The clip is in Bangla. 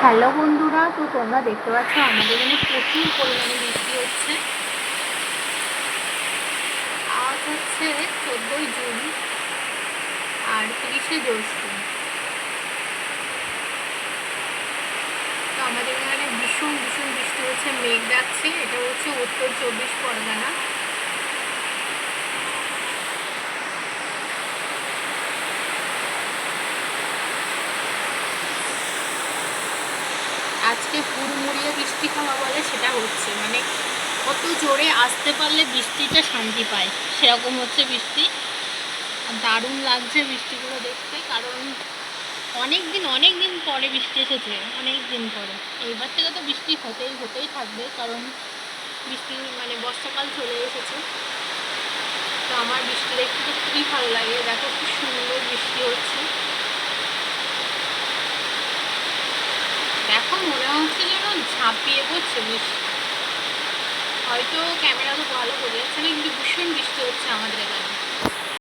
হ্যালো বন্ধুরা, তো তোমরা দেখতে পাচ্ছ আমাদের এখানে প্রচুর পরিমাণে বৃষ্টি হচ্ছে। আজ হচ্ছে 14ই জুন আর 30শে জ্যৈষ্ঠ। তো আমাদের এখানে ভীষণ ভীষণ বৃষ্টি হচ্ছে, মেঘ ডাকছে। এটা হচ্ছে উত্তর 24 পরগনা। আজকে হুড়মুড়িয়ে বৃষ্টি খাওয়া বলে সেটা হচ্ছে, মানে কত জোরে আসতে পারলে বৃষ্টিটা শান্তি পায়, সেরকম হচ্ছে বৃষ্টি। আর দারুণ লাগছে বৃষ্টিগুলো দেখতে, কারণ অনেক দিন পরে বৃষ্টি এসেছে, অনেক দিন পরে। এইবার থেকে তো বৃষ্টি হতেই থাকবে, কারণ বৃষ্টি মানে বর্ষাকাল চলে এসেছে। তো আমার বৃষ্টি দেখতে তো খুবই ভালো লাগে। দেখো কি সুন্দর বৃষ্টি হচ্ছে, দেখো মনে হচ্ছে যেন ঝাঁপিয়ে পড়ছে বৃষ্টি। হয়তো ক্যামেরা তো ভালো বোঝা যাচ্ছে না,